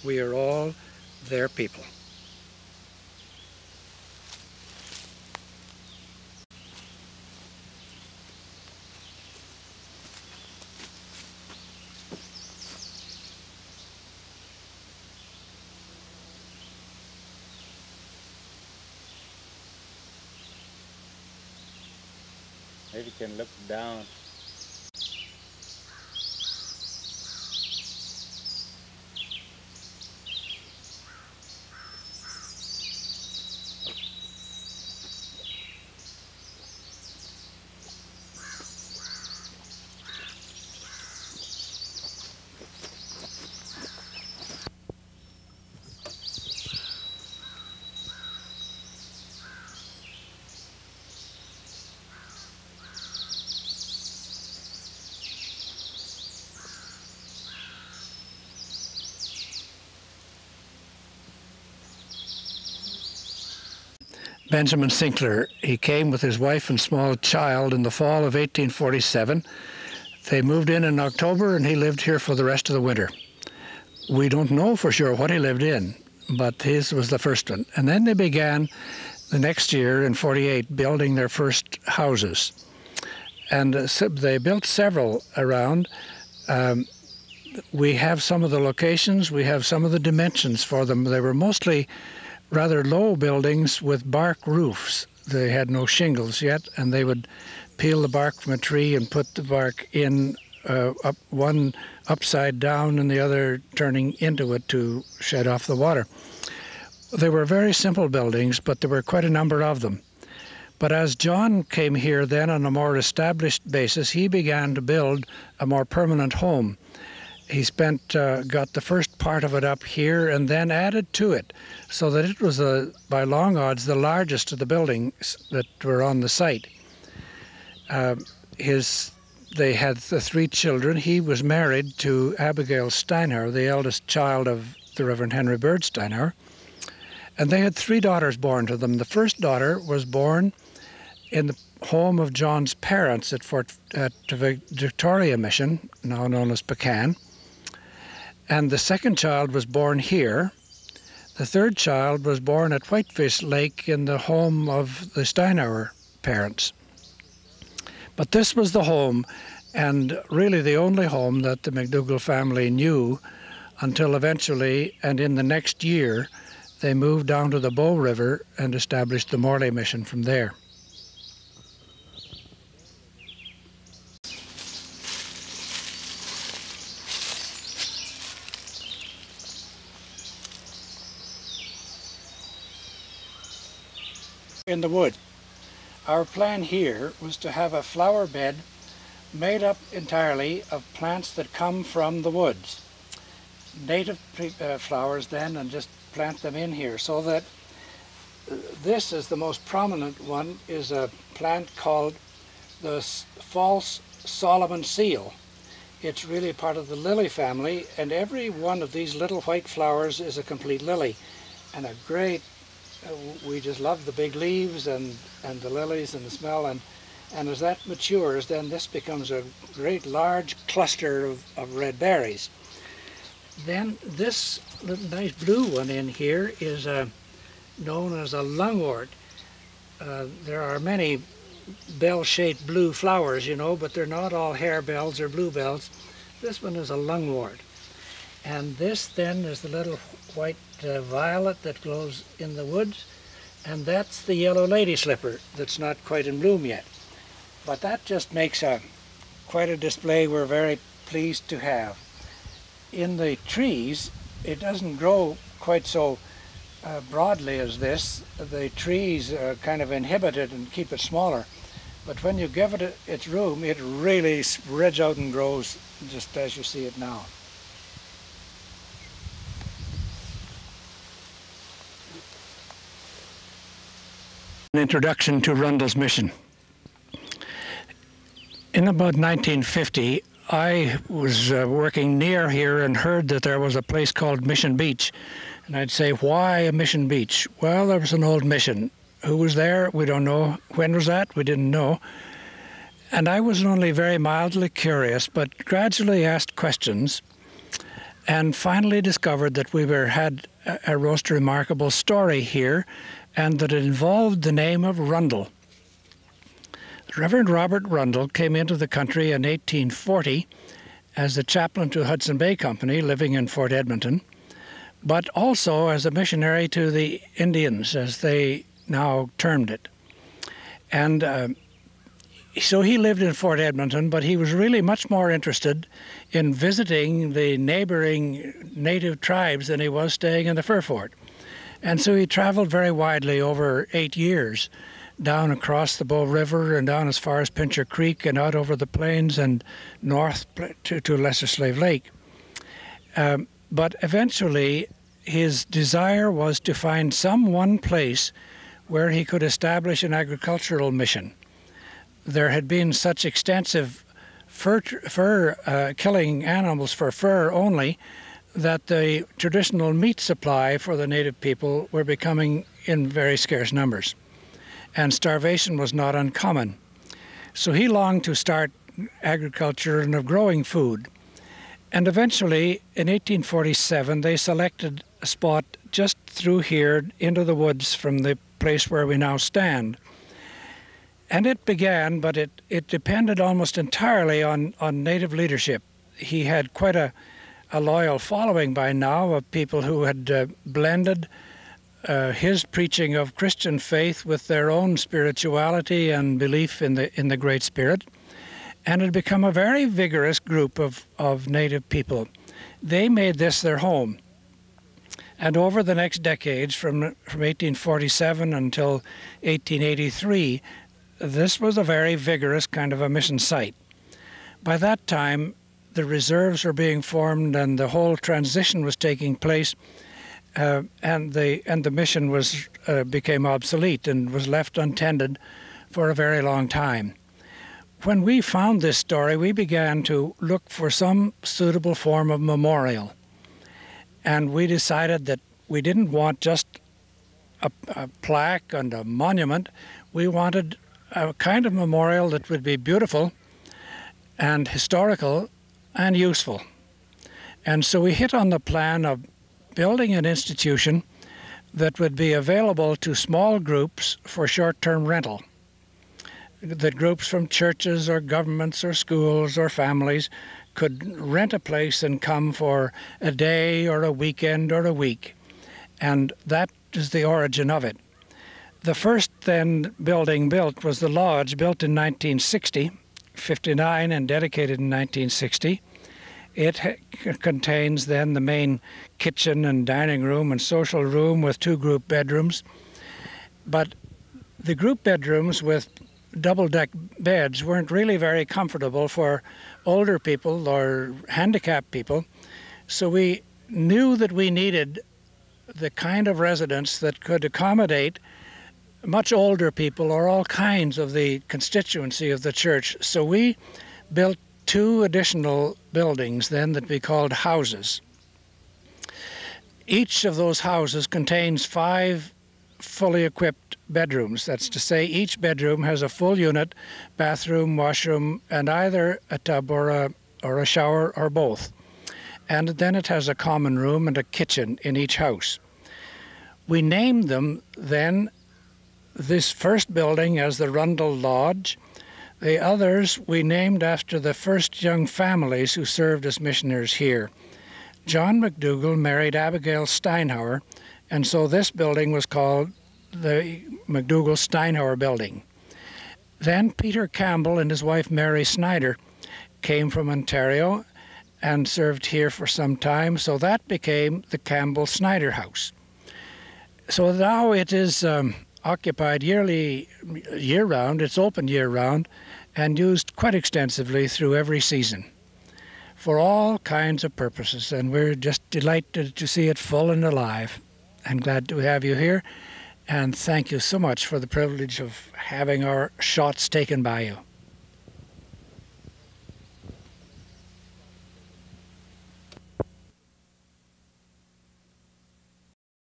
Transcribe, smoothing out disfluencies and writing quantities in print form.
We are all their people. Maybe you can look down. Benjamin Sinclair, he came with his wife and small child in the fall of 1847. They moved in October, and he lived here for the rest of the winter. We don't know for sure what he lived in, but his was the first one. And then they began the next year in 48 building their first houses. And they built several around. We have some of the locations, we have some of the dimensions for them. They were mostly rather low buildings with bark roofs. They had no shingles yet, and they would peel the bark from a tree and put the bark in, one upside down and the other turning into it to shed off the water. They were very simple buildings, but there were quite a number of them. But as John came here then on a more established basis, he began to build a more permanent home. He got the first part of it up here and then added to it, so that it was, by long odds, the largest of the buildings that were on the site. They had the 3 children. He was married to Abigail Steinhauer, the eldest child of the Reverend Henry Bird Steinhauer, and they had 3 daughters born to them. The first daughter was born in the home of John's parents at Victoria Mission, now known as Pecan. And the second child was born here. The third child was born at Whitefish Lake in the home of the Steinhauer parents. But this was the home, and really the only home that the McDougall family knew until eventually, and in the next year, they moved down to the Bow River and established the Morley Mission from there. In the woods. Our plan here was to have a flower bed made up entirely of plants that come from the woods. Native flowers then, and just plant them in here, so that this is the most prominent one, is a plant called the false Solomon seal. It's really part of the lily family, and every one of these little white flowers is a complete lily, and a great we just love the big leaves and the lilies and the smell, and as that matures, then this becomes a great large cluster of red berries. Then this little nice blue one in here is known as a lungwort. There are many bell-shaped blue flowers, you know, but they're not all harebells or bluebells. This one is a lungwort. And this then is the little white violet that grows in the woods, and that's the yellow lady slipper that's not quite in bloom yet. But that just makes quite a display we're very pleased to have. In the trees, it doesn't grow quite so broadly as this. The trees kind of inhibit it and keep it smaller. But when you give it its room, it really spreads out and grows just as you see it now. An introduction to Rundle's mission. In about 1950, I was working near here and heard that there was a place called Mission Beach. And I'd say, why a Mission Beach? Well, there was an old mission. Who was there? We don't know. When was that? We didn't know. And I was only very mildly curious, but gradually asked questions. and finally discovered that we had a most remarkable story here, and that it involved the name of Rundle. Reverend Robert Rundle came into the country in 1840 as the chaplain to Hudson Bay Company, living in Fort Edmonton, but also as a missionary to the Indians, as they now termed it. And so he lived in Fort Edmonton, but he was really much more interested in visiting the neighboring native tribes than he was staying in the fur fort. And so he traveled very widely over 8 years, down across the Bow River and down as far as Pincher Creek and out over the plains and north to Lesser Slave Lake. But eventually his desire was to find some one place where he could establish an agricultural mission. There had been such extensive killing animals for fur only that the traditional meat supply for the native people were becoming in very scarce numbers, and starvation was not uncommon. So he longed to start agriculture and of growing food. And eventually, in 1847, they selected a spot just through here into the woods from the place where we now stand. And it began, but it depended almost entirely on native leadership. He had quite a loyal following by now of people who had blended his preaching of Christian faith with their own spirituality and belief in the Great Spirit, and it had become a very vigorous group of native people. They made this their home, and over the next decades, from 1847 until 1883, this was a very vigorous kind of a mission site. By that time, the reserves were being formed and the whole transition was taking place, and the mission became obsolete and was left untended for a very long time. When we found this story, we began to look for some suitable form of memorial, and we decided that we didn't want just a plaque and a monument. We wanted a kind of memorial that would be beautiful and historical and useful. And so we hit on the plan of building an institution that would be available to small groups for short-term rental. That groups from churches or governments or schools or families could rent a place and come for a day or a weekend or a week. And that is the origin of it. The first then building built was the lodge, built in 1960, 59 and dedicated in 1960. It contains then the main kitchen and dining room and social room with 2 group bedrooms. But the group bedrooms with double-deck beds weren't really very comfortable for older people or handicapped people. So we knew that we needed the kind of residence that could accommodate much older people or all kinds of the constituency of the church. So we built 2 additional buildings then that we called houses. Each of those houses contains 5 fully equipped bedrooms. That's to say, each bedroom has a full unit, bathroom, washroom, and either a tub or a shower or both. And then it has a common room and a kitchen in each house. We named them then, this first building as the Rundle Lodge. The others we named after the first young families who served as missionaries here. John McDougall married Abigail Steinhauer, and so this building was called the McDougall-Steinhauer Building. Then Peter Campbell and his wife Mary Snyder came from Ontario and served here for some time, so that became the Campbell-Snyder House. So now it is occupied year-round. It's open year-round and used quite extensively through every season for all kinds of purposes, and we're just delighted to see it full and alive. I'm glad to have you here, and thank you so much for the privilege of having our shots taken by you.